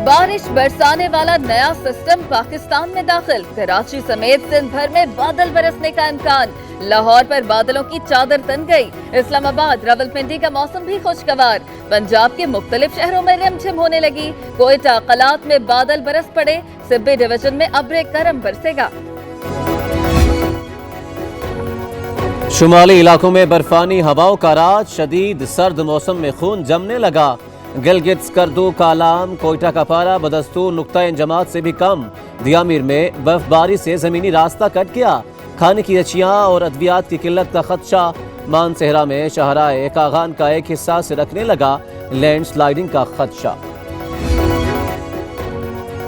बारिश बरसाने वाला नया सिस्टम पाकिस्तान में दाखिल। कराची समेत सिंध भर में बादल बरसने का इम्कान। लाहौर पर बादलों की चादर तन गई। इस्लामाबाद, रावलपिंडी का मौसम भी खुशगवार। पंजाब के मुख्तलिफ शहरों में रिमझिम होने लगी। कोयटा, कलात में बादल बरस पड़े। सिब्बी डिवीजन में अब्र करम बरसेगा। शुमाली इलाकों में बर्फानी हवाओं का राज। शदीद सर्द मौसम में खून जमने लगा। गिलगित, स्कर्दू, कालाम, कोयटा का पारा बदस्तूर नुक्ता जमात से भी कम। दियामीर में बर्फबारी से जमीनी रास्ता कट गया। खाने की अशिया और अद्वियात की किल्लत का खदशा। मानसेहरा में शाहराए कागान का एक हिस्सा से रखने लगा लैंडस्लाइडिंग का खदशा।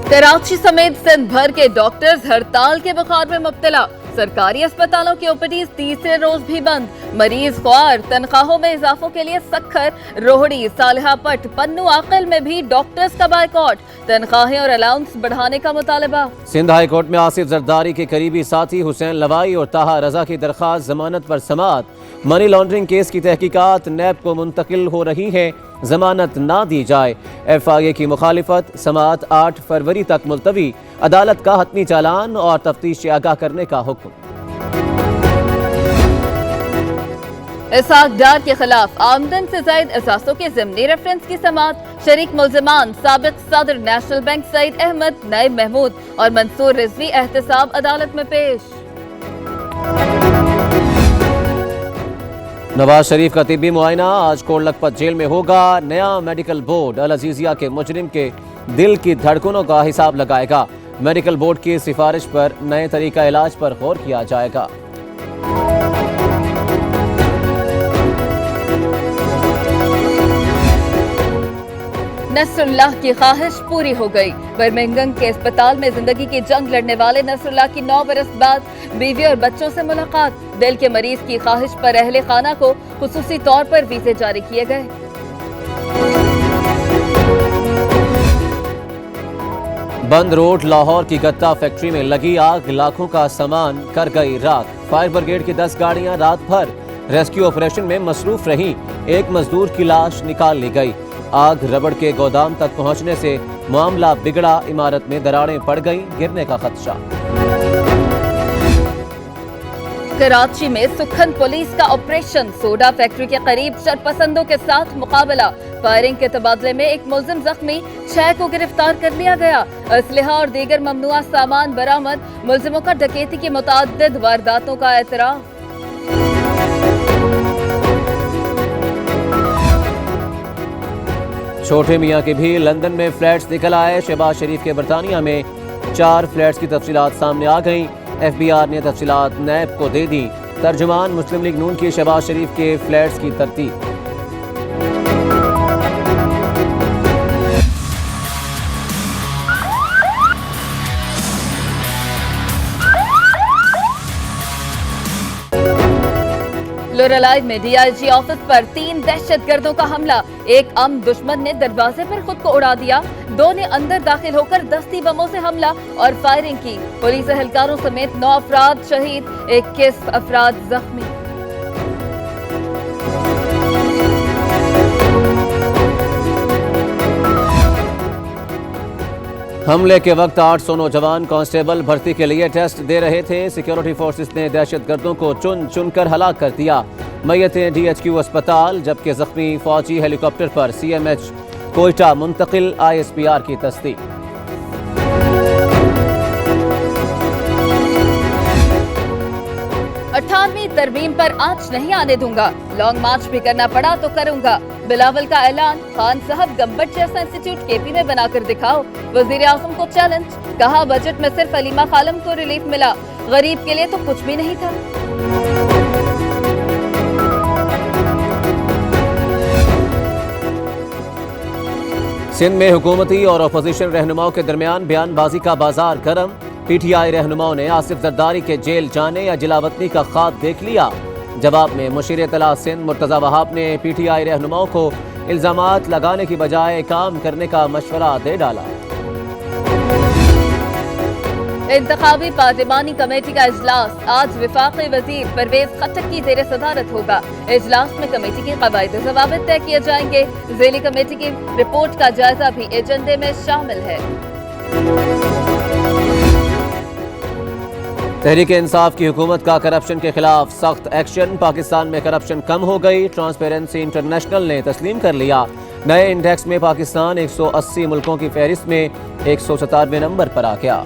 कराची समेत सिंध भर के डॉक्टर्स हड़ताल के बुखार में मुब्तला। सरकारी अस्पतालों की ओपीडी तीसरे रोज भी बंद। मरीज ख्वार, तनख्वाहों में इजाफों के लिए सख्खर, रोहड़ी, सालिहापट, पन्नू आकिल में भी डॉक्टर्स का बायकॉट। तनख्वाहें और अलाउंस बढ़ाने का मुतालबा। सिंध हाई कोर्ट में आसिफ जरदारी के करीबी साथी हुसैन लवाई और ताहा रजा की दरखास्त जमानत पर समाअत। मनी लॉन्ड्रिंग केस की तहकीकात नैब को मुंतकिल हो रही है, जमानत ना दी जाए। FIA की मुखालिफत, समाअत 8 फरवरी तक मुलतवी। अदालत का हतमी चालान और तफ्तीश से आगाह करने का हुक्म। इसाक डार के खिलाफ आमदन से जायद असासों के ज़िमनी रेफरेंस की समाअत। शरीक मुल्ज़िमान साबिक सदर नेशनल बैंक सईद अहमद, नाइब महमूद और मंसूर रिजवी एहतसाब अदालत में पेश। नवाज शरीफ का तिब्बी मुआयना आज कोट लखपत जेल में होगा। नया मेडिकल बोर्ड अल अजीजिया के मुजरिम के दिल की धड़कनों का हिसाब लगाएगा। मेडिकल बोर्ड की सिफारिश पर नए तरीका इलाज पर गौर किया जाएगा। नसरुल्लाह की ख्वाहिश पूरी हो गई। बर्मिंघम के अस्पताल में जिंदगी की जंग लड़ने वाले नसरुल्लाह की 9 बरस बाद बीवी और बच्चों से मुलाकात। दिल के मरीज की ख्वाहिश पर अहले खाना को खुसूसी तौर पर वीजे जारी किए गए। बंद रोड लाहौर की गत्ता फैक्ट्री में लगी आग, लाखों का सामान कर गई राख। फायर ब्रिगेड की 10 गाड़ियां रात भर रेस्क्यू ऑपरेशन में मसरूफ रहीं। एक मजदूर की लाश निकाल ली गई। आग रबड़ के गोदाम तक पहुंचने से मामला बिगड़ा। इमारत में दरारें पड़ गईं, गिरने का खदशा। कराची में सुखन पुलिस का ऑपरेशन। सोडा फैक्ट्री के करीब शरपसंदों के साथ मुकाबला। फायरिंग के तबादले में एक मुलजिम जख्मी, 6 को गिरफ्तार कर लिया गया। असलहा और दीगर ममनुआ सामान बरामद। मुलजिमों का डकैती की मुतअद्दिद वारदातों का एतराफ। छोटे मियाँ के भी लंदन में फ्लैट्स निकल आए। शहबाज शरीफ के बरतानिया में 4 फ्लैट्स की तफसीलात सामने आ गईं। FBR ने तफसीलात नैब को दे दी। तर्जुमान मुस्लिम लीग नून की शहबाज शरीफ के फ्लैट्स की तरतीब। लोरेलाई में DIG ऑफिस पर 3 दहशतगर्दों का हमला। एक अम दुश्मन ने दरवाजे पर खुद को उड़ा दिया। 2 ने अंदर दाखिल होकर दस्ती बमों से हमला और फायरिंग की। पुलिस एहलकारों समेत 9 अफराद शहीद, 21 अफराद जख्मी। हमले के वक्त 800 नौजवान कांस्टेबल भर्ती के लिए टेस्ट दे रहे थे। सिक्योरिटी फोर्सेस ने दहशतगर्दों को चुन चुनकर हलाक कर दिया। मय्यतें DHQ अस्पताल, जबकि जख्मी फौजी हेलीकॉप्टर पर CMH कोयटा मुंतकिल। ISPR की तस्दीक। 18वीं तरमीम पर आंच नहीं आने दूंगा। लॉन्ग मार्च भी करना पड़ा तो करूंगा। बिलावल का ऐलान। खान साहब गंबट जैसा इंस्टीट्यूट KP में बनाकर दिखाओ। वजीर आजम को चैलेंज। कहा बजट में सिर्फ अलीमा खालम को रिलीफ मिला, गरीब के लिए तो कुछ भी नहीं था। सिंध में हुकूमती और अपोजिशन रहनुमाओं के दरमियान बयानबाजी का बाजार गर्म। PTI रहनुमाओं ने आसिफ जरदारी के जेल जाने या जिलावतनी का ख्वाब देख लिया। जवाब में मुशीर इत्तला सिंध मुर्तजा वहाब ने PTI रहनुमाओं को इल्जामात लगाने की बजाय काम करने का मशवरा दे डाला। इंतखाबी पार्लिमानी कमेटी का इजलास आज वफाकी वजीर परवेज खट्टक की जेर सदारत होगा। इजलास में कमेटी की कवायद ज़वाबित तय किए जाएंगे। ज़ेली कमेटी की रिपोर्ट का जायजा भी एजेंडे में शामिल है। तहरीक इंसाफ की हुकूमत का करप्शन के खिलाफ सख्त एक्शन। पाकिस्तान में करप्शन कम हो गई। ट्रांसपेरेंसी इंटरनेशनल ने तस्लीम कर लिया। नए इंडेक्स में पाकिस्तान 180 मुल्कों की फहरिस्त में 197वें नंबर पर आ गया।